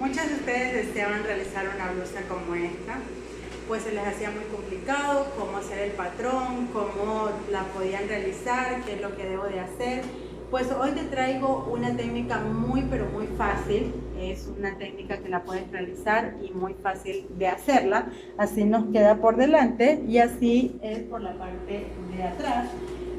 Muchos de ustedes deseaban realizar una blusa como esta, pues se les hacía muy complicado cómo hacer el patrón, cómo la podían realizar, qué es lo que debo de hacer. Pues hoy te traigo una técnica muy pero muy fácil. Es una técnica que la puedes realizar y muy fácil de hacerla. Así nos queda por delante y así es por la parte de atrás.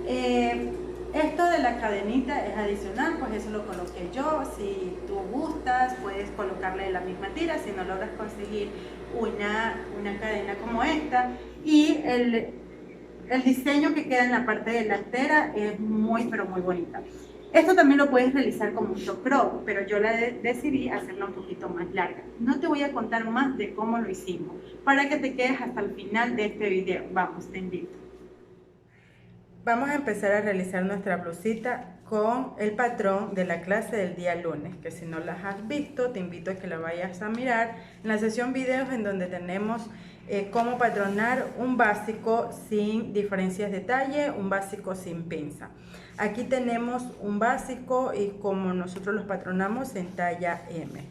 Esto de la cadenita es adicional, pues eso lo coloqué yo. Si tú gustas, puedes colocarle la misma tira si no logras conseguir una cadena como esta. Y el diseño que queda en la parte delantera es muy pero muy bonita. Esto también lo puedes realizar como un top crop, pero yo decidí hacerla un poquito más larga. No te voy a contar más de cómo lo hicimos, para que te quedes hasta el final de este video. Vamos, te invito. Vamos a empezar a realizar nuestra blusita con el patrón de la clase del día lunes, que si no las has visto, te invito a que la vayas a mirar en la sesión videos en donde tenemos cómo patronar un básico sin diferencias de talle, un básico sin pinza. Aquí tenemos un básico y como nosotros los patronamos en talla M.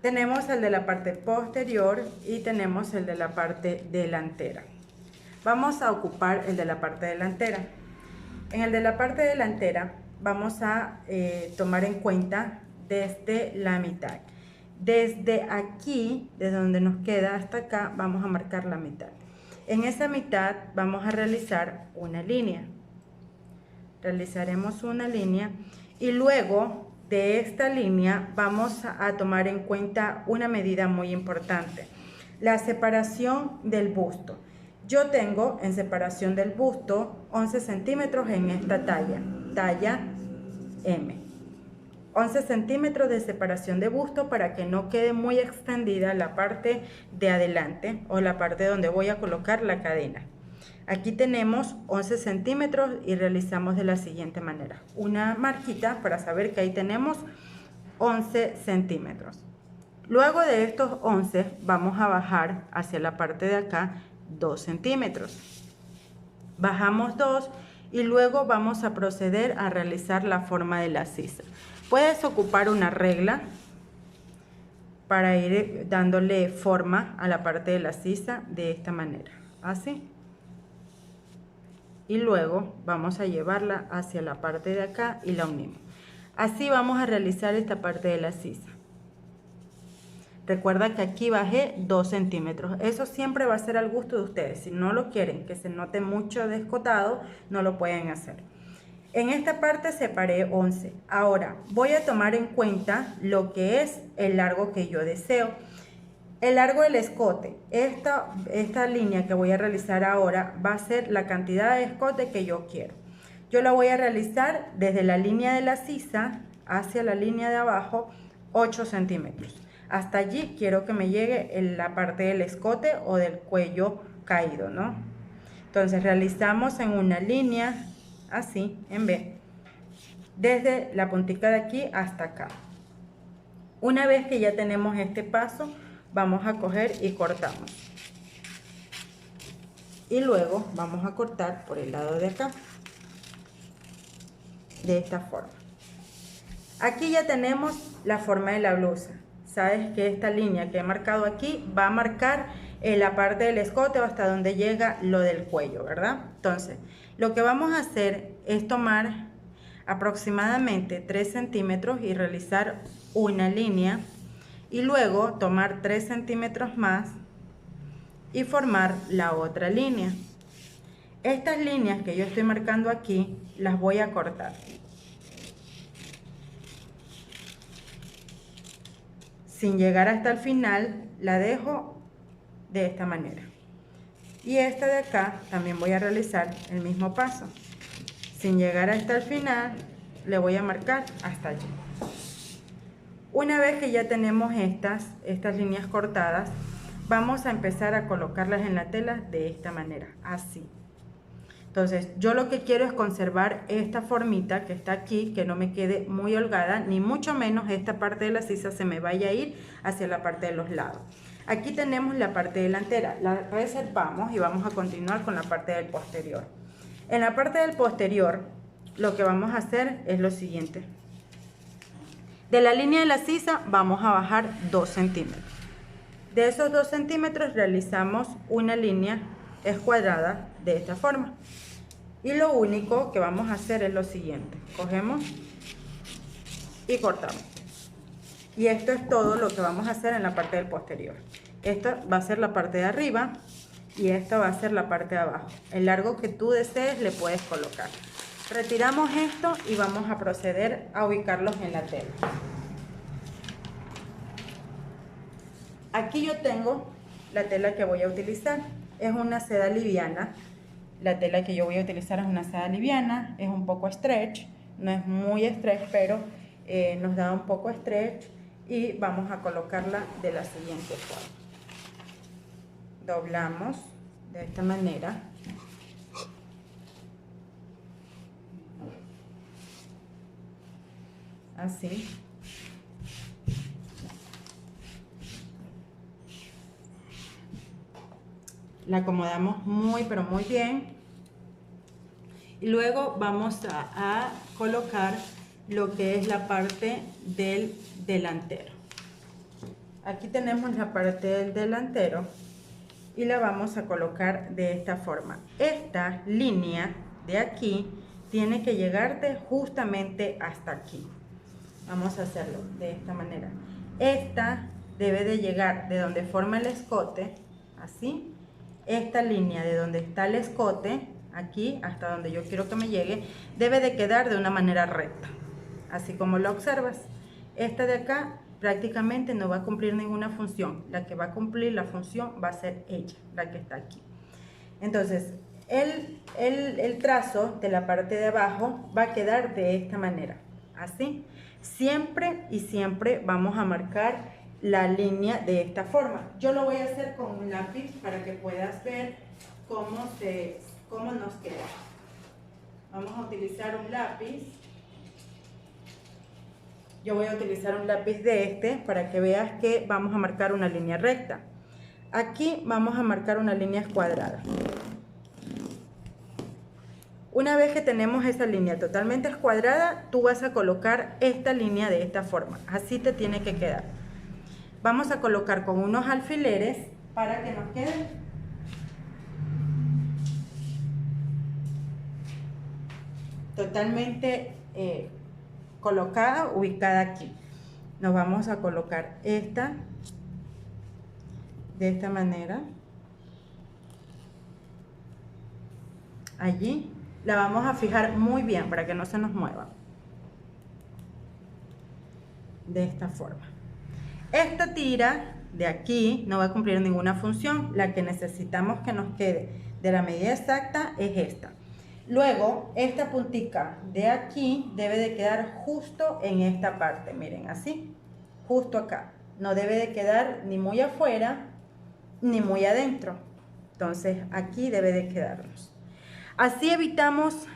Tenemos el de la parte posterior y tenemos el de la parte delantera. Vamos a ocupar el de la parte delantera. En el de la parte delantera vamos a tomar en cuenta desde la mitad. Desde aquí, desde donde nos queda hasta acá, vamos a marcar la mitad. En esa mitad vamos a realizar una línea. Realizaremos una línea y luego de esta línea vamos a tomar en cuenta una medida muy importante. La separación del busto. Yo tengo en separación del busto 11 centímetros en esta talla, talla M. 11 centímetros de separación de busto para que no quede muy extendida la parte de adelante o la parte donde voy a colocar la cadena. Aquí tenemos 11 centímetros y realizamos de la siguiente manera. Una marquita para saber que ahí tenemos 11 centímetros. Luego de estos 11 vamos a bajar hacia la parte de acá 2 centímetros. Bajamos 2 y luego vamos a proceder a realizar la forma de la sisa. Puedes ocupar una regla para ir dándole forma a la parte de la sisa de esta manera, así. Y luego vamos a llevarla hacia la parte de acá y la unimos. Así vamos a realizar esta parte de la sisa. Recuerda que aquí bajé 2 centímetros. Eso siempre va a ser al gusto de ustedes. Si no lo quieren que se note mucho descotado, no lo pueden hacer. En esta parte separé 11. Ahora voy a tomar en cuenta lo que es el largo que yo deseo. El largo del escote. Esta línea que voy a realizar ahora va a ser la cantidad de escote que yo quiero. Yo la voy a realizar desde la línea de la sisa hacia la línea de abajo 8 centímetros. Hasta allí quiero que me llegue en la parte del escote o del cuello caído, ¿no? Entonces realizamos en una línea así, en B, desde la puntica de aquí hasta acá. Una vez que ya tenemos este paso, vamos a coger y cortamos. Y luego vamos a cortar por el lado de acá, de esta forma. Aquí ya tenemos la forma de la blusa. Sabes que esta línea que he marcado aquí va a marcar la parte del escote o hasta donde llega lo del cuello, ¿verdad? Entonces, lo que vamos a hacer es tomar aproximadamente 3 centímetros y realizar una línea y luego tomar 3 centímetros más y formar la otra línea. Estas líneas que yo estoy marcando aquí las voy a cortar. Sin llegar hasta el final, la dejo de esta manera. Y esta de acá también voy a realizar el mismo paso. Sin llegar hasta el final, le voy a marcar hasta allí. Una vez que ya tenemos estas líneas cortadas, vamos a empezar a colocarlas en la tela de esta manera, así. Entonces, yo lo que quiero es conservar esta formita que está aquí, que no me quede muy holgada, ni mucho menos esta parte de la sisa se me vaya a ir hacia la parte de los lados. Aquí tenemos la parte delantera, la reservamos y vamos a continuar con la parte del posterior. En la parte del posterior, lo que vamos a hacer es lo siguiente. De la línea de la sisa vamos a bajar 2 centímetros. De esos 2 centímetros realizamos una línea escuadrada de esta forma. Y lo único que vamos a hacer es lo siguiente. Cogemos y cortamos. Y esto es todo lo que vamos a hacer en la parte del posterior. Esta va a ser la parte de arriba y esta va a ser la parte de abajo. El largo que tú desees le puedes colocar. Retiramos esto y vamos a proceder a ubicarlos en la tela. Aquí yo tengo la tela que voy a utilizar. Es una seda liviana. La tela que yo voy a utilizar es una seda liviana. Es un poco stretch. No es muy stretch, pero nos da un poco stretch. Y vamos a colocarla de la siguiente forma. Doblamos de esta manera. Así. La acomodamos muy pero muy bien. Y luego vamos a colocar lo que es la parte del delantero. Aquí tenemos la parte del delantero y la vamos a colocar de esta forma. Esta línea de aquí tiene que llegarte justamente hasta aquí. Vamos a hacerlo de esta manera. Esta debe de llegar de donde forma el escote, así. Esta línea de donde está el escote, aquí hasta donde yo quiero que me llegue, debe de quedar de una manera recta, así como lo observas. Esta de acá prácticamente no va a cumplir ninguna función. La que va a cumplir la función va a ser ella, la que está aquí. Entonces, el trazo de la parte de abajo va a quedar de esta manera, así. Siempre y siempre vamos a marcar la línea de esta forma. Yo lo voy a hacer con un lápiz para que puedas ver cómo nos queda. Vamos a utilizar un lápiz. Yo voy a utilizar un lápiz de este para que veas que vamos a marcar una línea recta. Aquí vamos a marcar una línea escuadrada. Una vez que tenemos esa línea totalmente escuadrada, tú vas a colocar esta línea de esta forma. Así te tiene que quedar. Vamos a colocar con unos alfileres para que nos quede totalmente colocada, ubicada aquí. Nos vamos a colocar esta de esta manera. Allí. La vamos a fijar muy bien para que no se nos mueva. De esta forma. Esta tira de aquí no va a cumplir ninguna función. La que necesitamos que nos quede de la medida exacta es esta. Luego, esta puntica de aquí debe de quedar justo en esta parte. Miren, así. Justo acá. No debe de quedar ni muy afuera ni muy adentro. Entonces, aquí debe de quedarnos. Así evitamos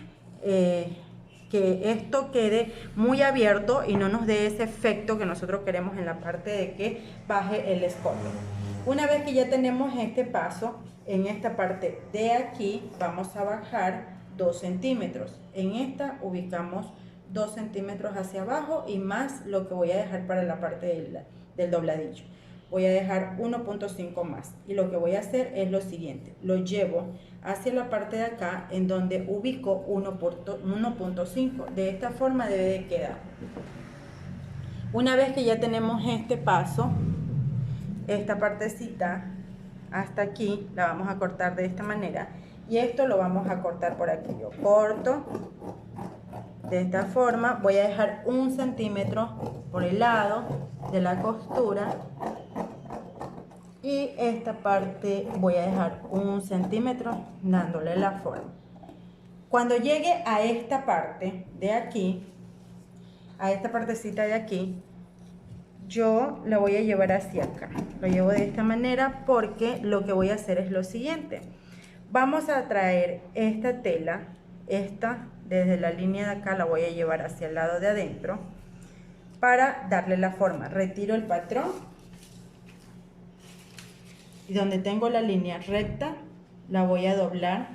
que esto quede muy abierto y no nos dé ese efecto que nosotros queremos en la parte de que baje el escote. Una vez que ya tenemos este paso, en esta parte de aquí vamos a bajar 2 centímetros. En esta ubicamos 2 centímetros hacia abajo y más lo que voy a dejar para la parte del dobladillo. Voy a dejar 1.5 más y lo que voy a hacer es lo siguiente. Lo llevo hacia la parte de acá en donde ubico 1.5. De esta forma debe de quedar. Una vez que ya tenemos este paso, esta partecita hasta aquí la vamos a cortar de esta manera y esto lo vamos a cortar por aquí. Yo corto de esta forma, voy a dejar 1 centímetro por el lado de la costura y esta parte voy a dejar 1 centímetro dándole la forma. Cuando llegue a esta parte de aquí, a esta partecita de aquí, yo la voy a llevar hacia acá. Lo llevo de esta manera porque lo que voy a hacer es lo siguiente. Vamos a traer esta tela, desde la línea de acá la voy a llevar hacia el lado de adentro para darle la forma. Retiro el patrón y donde tengo la línea recta la voy a doblar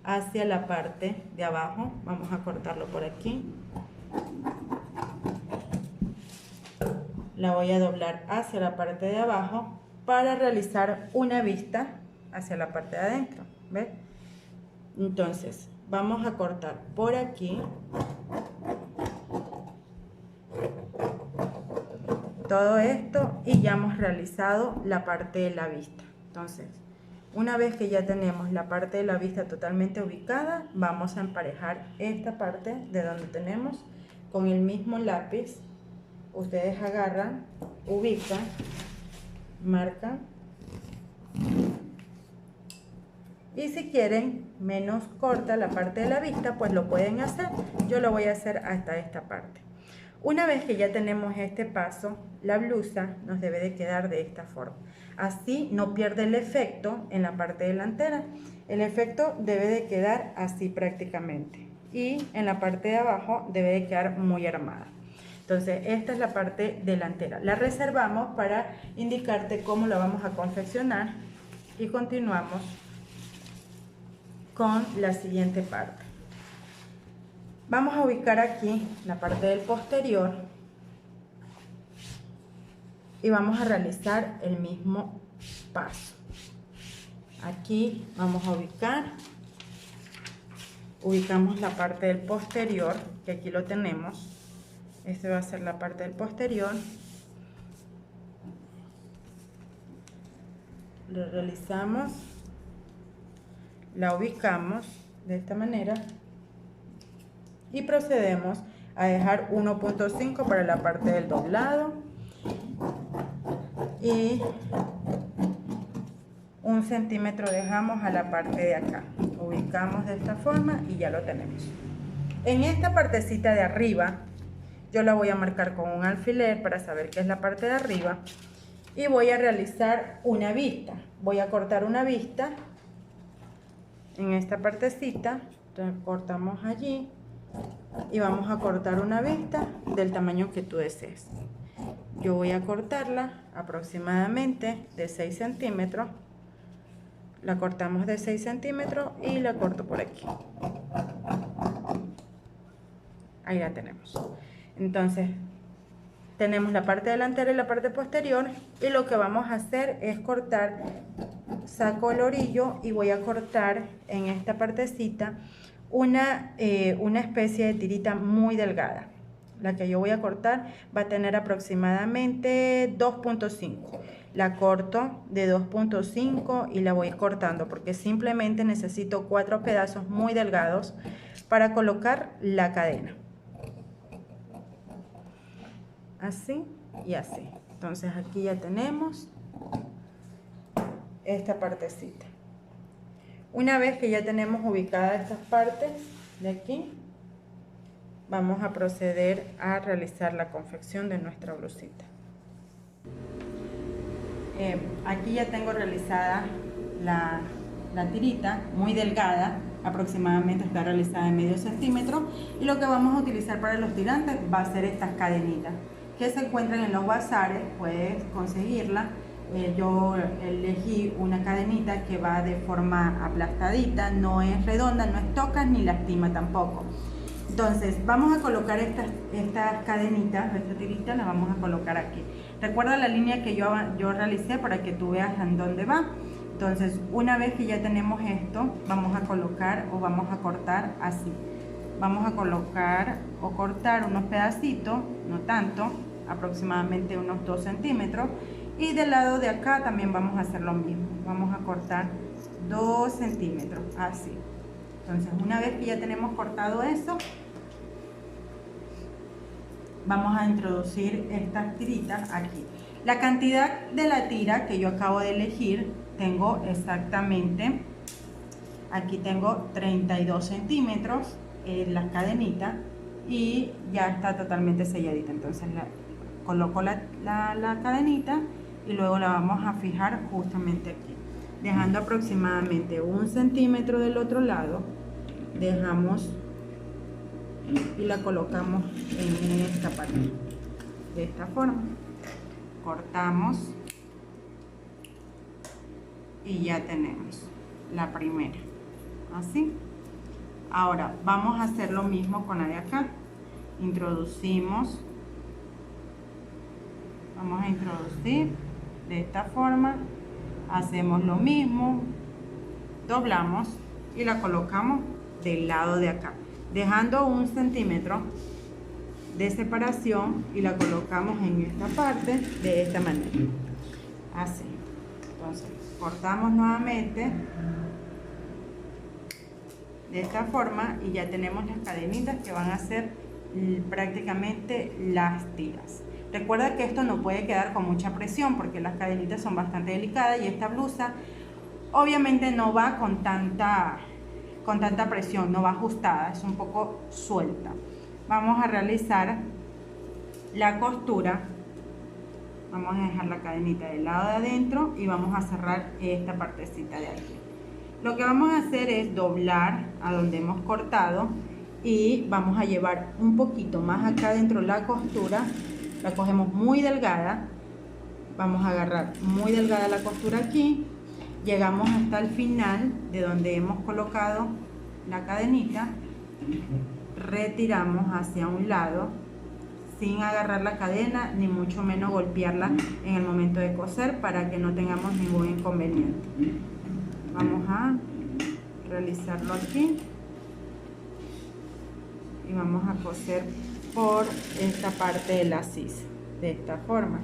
hacia la parte de abajo. Vamos a cortarlo por aquí. la voy a doblar hacia la parte de abajo para realizar una vista hacia la parte de adentro, ¿ves? Entonces vamos a cortar por aquí todo esto y ya hemos realizado la parte de la vista. Entonces, una vez que ya tenemos la parte de la vista totalmente ubicada, vamos a emparejar esta parte de donde tenemos con el mismo lápiz. Ustedes agarran, ubican, marcan, y si quieren menos corta la parte de la vista, pues lo pueden hacer. Yo lo voy a hacer hasta esta parte. Una vez que ya tenemos este paso, la blusa nos debe de quedar de esta forma. Así no pierde el efecto en la parte delantera. El efecto debe de quedar así prácticamente. Y en la parte de abajo debe de quedar muy armada. Entonces esta es la parte delantera. La reservamos para indicarte cómo la vamos a confeccionar. Y continuamos con la siguiente parte. Vamos a ubicar aquí la parte del posterior y vamos a realizar el mismo paso. Aquí vamos a ubicamos la parte del posterior, que aquí lo tenemos. Este va a ser la parte del posterior. Lo realizamos, la ubicamos de esta manera. Y procedemos a dejar 1.5 para la parte del doblado y 1 centímetro dejamos a la parte de acá. Ubicamos de esta forma y ya lo tenemos. En esta partecita de arriba yo la voy a marcar con un alfiler para saber qué es la parte de arriba y voy a realizar una vista. Voy a cortar una vista en esta partecita. Entonces cortamos allí y vamos a cortar una vista del tamaño que tú desees. Yo voy a cortarla aproximadamente de 6 centímetros. La cortamos de 6 centímetros y la corto por aquí. Ahí la tenemos. Entonces tenemos la parte delantera y la parte posterior y lo que vamos a hacer es cortar. Saco el orillo y voy a cortar en esta partecita una especie de tirita muy delgada. La que yo voy a cortar va a tener aproximadamente 2.5. La corto de 2.5 y la voy cortando porque simplemente necesito 4 pedazos muy delgados para colocar la cadena. Así y así. Entonces aquí ya tenemos esta partecita. Una vez que ya tenemos ubicadas estas partes de aquí, vamos a proceder a realizar la confección de nuestra blusita. Aquí ya tengo realizada la tirita muy delgada, aproximadamente está realizada en medio centímetro, y lo que vamos a utilizar para los tirantes va a ser estas cadenitas que se encuentran en los bazares. Puedes conseguirla. Yo elegí una cadenita que va de forma aplastadita, no es redonda, no es toca ni lastima tampoco. Entonces vamos a colocar estas cadenitas, esta tirita la vamos a colocar aquí. Recuerda la línea que yo realicé para que tú veas en dónde va. Entonces una vez que ya tenemos esto, vamos a colocar o vamos a cortar así. Vamos a colocar o cortar unos pedacitos, no tanto, aproximadamente unos 2 centímetros. Y del lado de acá también vamos a hacer lo mismo. Vamos a cortar 2 centímetros, así. Entonces una vez que ya tenemos cortado eso, vamos a introducir estas tiritas aquí. La cantidad de la tira que yo acabo de elegir, tengo exactamente, aquí tengo 32 centímetros, las cadenitas, y ya está totalmente selladita. Entonces coloco la cadenita y luego la vamos a fijar justamente aquí, dejando aproximadamente 1 centímetro del otro lado. Dejamos y la colocamos en esta parte de esta forma. Cortamos y ya tenemos la primera, así. Ahora vamos a hacer lo mismo con la de acá. Introducimos Vamos a introducir de esta forma, hacemos lo mismo, doblamos y la colocamos del lado de acá, dejando 1 centímetro de separación, y la colocamos en esta parte de esta manera, así. Entonces cortamos nuevamente de esta forma y ya tenemos las cadenitas que van a ser prácticamente las tiras. Recuerda que esto no puede quedar con mucha presión porque las cadenitas son bastante delicadas, y esta blusa obviamente no va con tanta presión, no va ajustada, es un poco suelta. Vamos a realizar la costura. Vamos a dejar la cadenita del lado de adentro y vamos a cerrar esta partecita de aquí. Lo que vamos a hacer es doblar a donde hemos cortado y vamos a llevar un poquito más acá dentro la costura. La cogemos muy delgada, vamos a agarrar muy delgada la costura aquí, llegamos hasta el final de donde hemos colocado la cadenita, retiramos hacia un lado sin agarrar la cadena ni mucho menos golpearla en el momento de coser, para que no tengamos ningún inconveniente. Vamos a realizarlo aquí y vamos a coser por esta parte de la sisa de esta forma.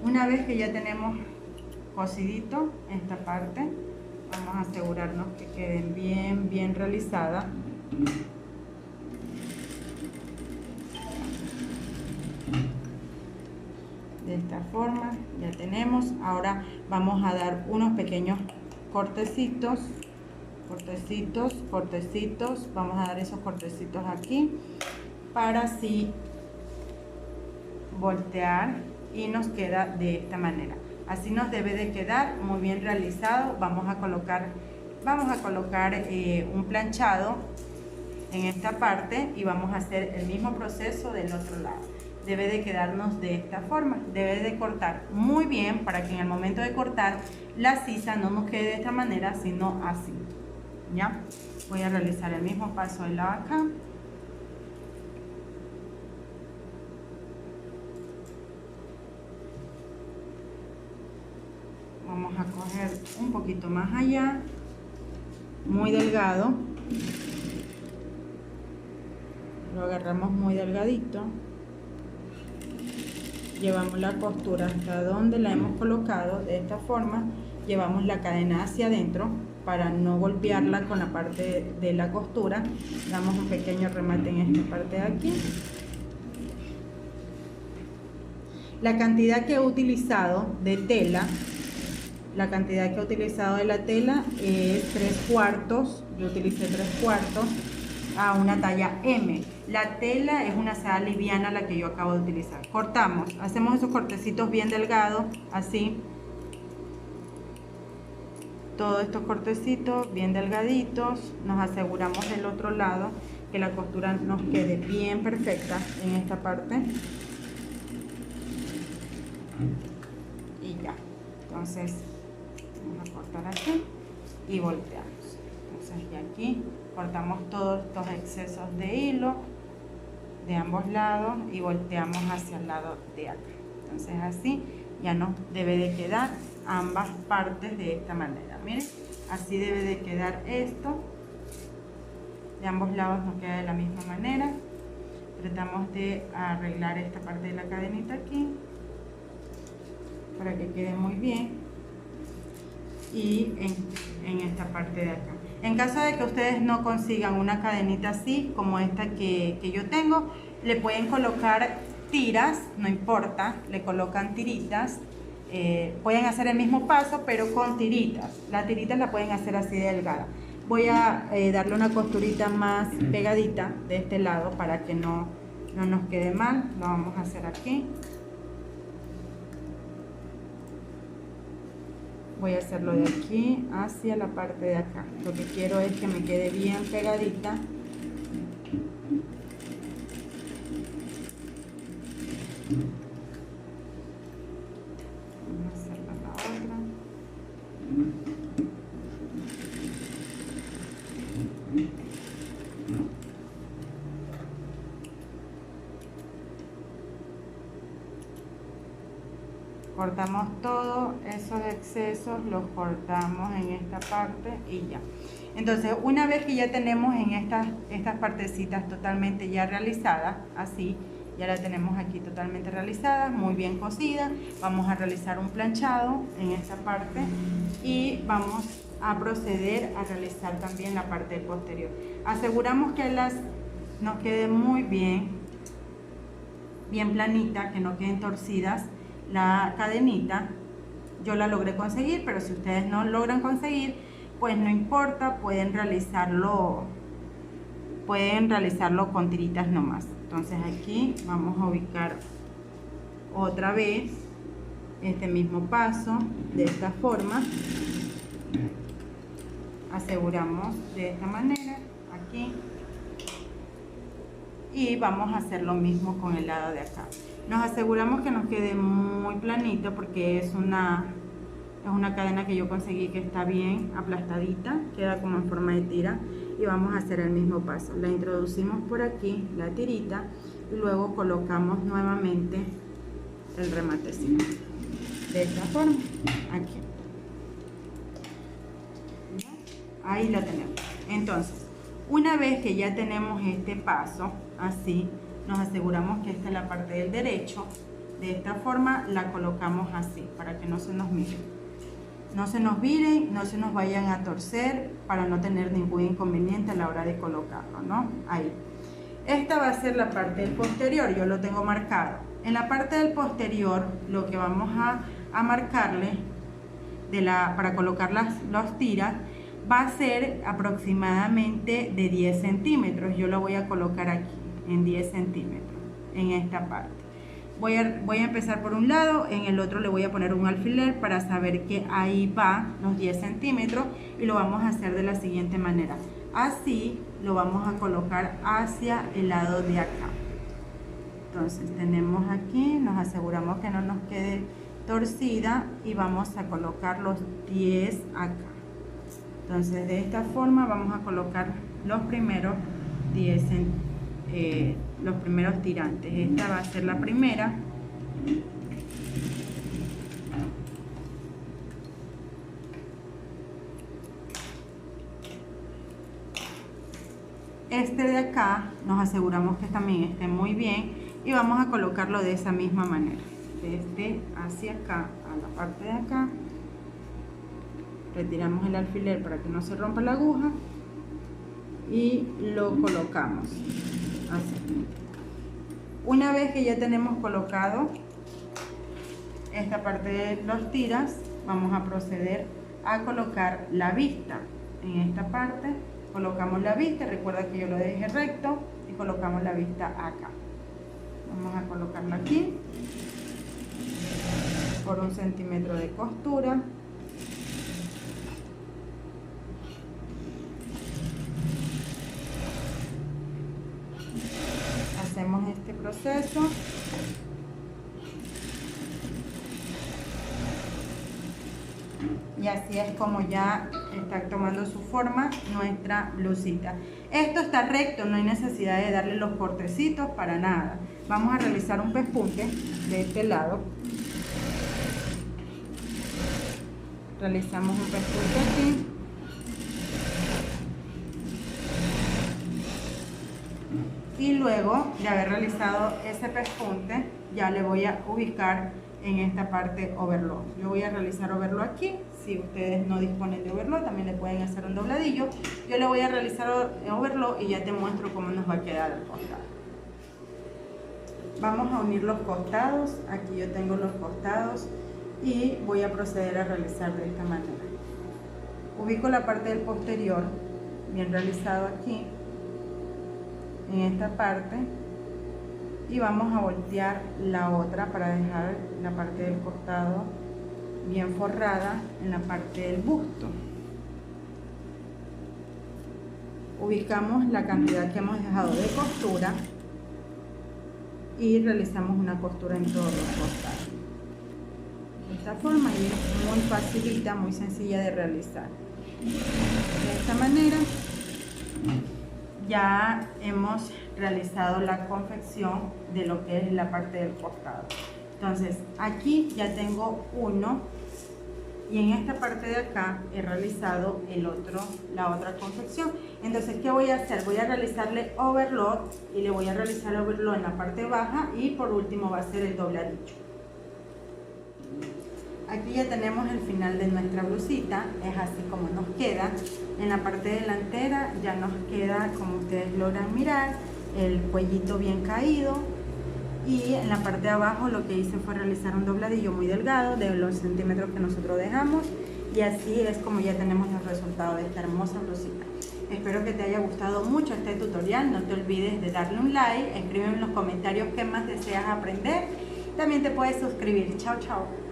Una vez que ya tenemos cosidito esta parte, vamos a asegurarnos que queden bien realizadas. De esta forma ya tenemos. Ahora vamos a dar unos pequeños cortecitos, vamos a dar esos cortecitos aquí para así voltear, y nos queda de esta manera. Así nos debe de quedar muy bien realizado. Vamos a colocar un planchado en esta parte y vamos a hacer el mismo proceso del otro lado. Debe de quedarnos de esta forma, debe de cortar muy bien para que en el momento de cortar la sisa no nos quede de esta manera, sino así. ¿Ya? Voy a realizar el mismo paso del lado acá. Vamos a coger un poquito más allá, muy delgado. Lo agarramos muy delgadito. Llevamos la costura hasta donde la hemos colocado, de esta forma. Llevamos la cadena hacia adentro para no golpearla con la parte de la costura. Damos un pequeño remate en esta parte de aquí. La cantidad que he utilizado de tela, la tela es 3/4. Yo utilicé 3/4 a una talla M. La tela es una seda liviana, la que yo acabo de utilizar. Cortamos, hacemos esos cortecitos bien delgados, así. Todos estos cortecitos bien delgaditos. Nos aseguramos del otro lado que la costura nos quede bien perfecta en esta parte. Y ya. Entonces vamos a cortar aquí y volteamos. Entonces ya aquí cortamos todos estos excesos de hilo de ambos lados y volteamos hacia el lado de acá. Entonces así ya nos debe de quedar ambas partes de esta manera. Miren, así debe de quedar esto. De ambos lados nos queda de la misma manera. Tratamos de arreglar esta parte de la cadenita aquí para que quede muy bien. Y en esta parte de acá. En caso de que ustedes no consigan una cadenita así como esta que yo tengo, le pueden colocar tiras, no importa, le colocan tiritas. Pueden hacer el mismo paso pero con tiritas. Las tiritas la pueden hacer así de delgada. Voy a darle una costurita más pegadita de este lado para que no nos quede mal. Lo vamos a hacer aquí. Voy a hacerlo de aquí hacia la parte de acá. Lo que quiero es que me quede bien pegadita. Vamos a hacer la otra. Cortamos todos esos excesos, los cortamos en esta parte y ya. Entonces, una vez que ya tenemos en estas partecitas totalmente ya realizadas, así, ya la tenemos aquí totalmente realizada, muy bien cosida, vamos a realizar un planchado en esta parte y vamos a proceder a realizar también la parte del posterior. Aseguramos que nos quede muy bien planita, que no queden torcidas. La cadenita yo la logré conseguir, pero si ustedes no logran conseguir, pues no importa, pueden realizarlo con tiritas nomás. Entonces aquí vamos a ubicar otra vez este mismo paso de esta forma, aseguramos de esta manera aquí y vamos a hacer lo mismo con el lado de acá. Nos aseguramos que nos quede muy planito porque es una cadena que yo conseguí que está bien aplastadita, queda como en forma de tira, y vamos a hacer el mismo paso. La introducimos por aquí, la tirita, y luego colocamos nuevamente el rematecito de esta forma, aquí. Ahí la tenemos. Entonces, una vez que ya tenemos este paso así, nos aseguramos que esta es la parte del derecho. De esta forma la colocamos así para que no se nos mire, no se nos viren, no se nos vayan a torcer, para no tener ningún inconveniente a la hora de colocarlo, ¿no? Ahí. Esta va a ser la parte del posterior, yo lo tengo marcado. En la parte del posterior, lo que vamos a marcarle para colocar las tiras va a ser aproximadamente de 10 centímetros. Yo lo voy a colocar aquí en 10 centímetros, en esta parte. Voy a empezar por un lado, en el otro le voy a poner un alfiler para saber que ahí va los 10 centímetros y lo vamos a hacer de la siguiente manera. Así lo vamos a colocar hacia el lado de acá. Entonces tenemos aquí, nos aseguramos que no nos quede torcida y vamos a colocar los 10 acá. Entonces de esta forma vamos a colocar los primeros 10 centímetros. Los primeros tirantes. Esta va a ser la primera. Este de acá nos aseguramos que también esté muy bien y vamos a colocarlo de esa misma manera, de este hacia acá a la parte de acá. Retiramos el alfiler para que no se rompa la aguja y lo colocamos así. Una vez que ya tenemos colocado esta parte de los tiras, vamos a proceder a colocar la vista. En esta parte colocamos la vista, recuerda que yo lo dejé recto, y colocamos la vista acá. Vamos a colocarla aquí por 1 centímetro de costura. Hacemos este proceso y así es como ya está tomando su forma nuestra blusita. Esto está recto, no hay necesidad de darle los cortecitos para nada. Vamos a realizar un pespunte de este lado. Realizamos un pespunte aquí. Y luego de haber realizado ese pespunte, ya le voy a ubicar en esta parte overlock. Yo voy a realizar overlock aquí. Si ustedes no disponen de overlock, también le pueden hacer un dobladillo. Yo le voy a realizar overlock y ya te muestro cómo nos va a quedar el costado. Vamos a unir los costados. Aquí yo tengo los costados y voy a proceder a realizar de esta manera. Ubico la parte del posterior, bien realizado aquí, en esta parte, y vamos a voltear la otra para dejar la parte del costado bien forrada en la parte del busto. Ubicamos la cantidad que hemos dejado de costura y realizamos una costura en todos los costados de esta forma, y es muy facilita, muy sencilla de realizar. De esta manera ya hemos realizado la confección de lo que es la parte del costado. Entonces aquí ya tengo uno y en esta parte de acá he realizado la otra confección. Entonces, ¿qué voy a hacer? Voy a realizarle overlock y le voy a realizar overlock en la parte baja y por último va a ser el dobladillo. Aquí ya tenemos el final de nuestra blusita, es así como nos queda. En la parte delantera ya nos queda, como ustedes logran mirar, el cuellito bien caído. Y en la parte de abajo lo que hice fue realizar un dobladillo muy delgado de los centímetros que nosotros dejamos. Y así es como ya tenemos el resultado de esta hermosa blusita. Espero que te haya gustado mucho este tutorial. No te olvides de darle un like, escribe en los comentarios qué más deseas aprender. También te puedes suscribir. Chao, chao.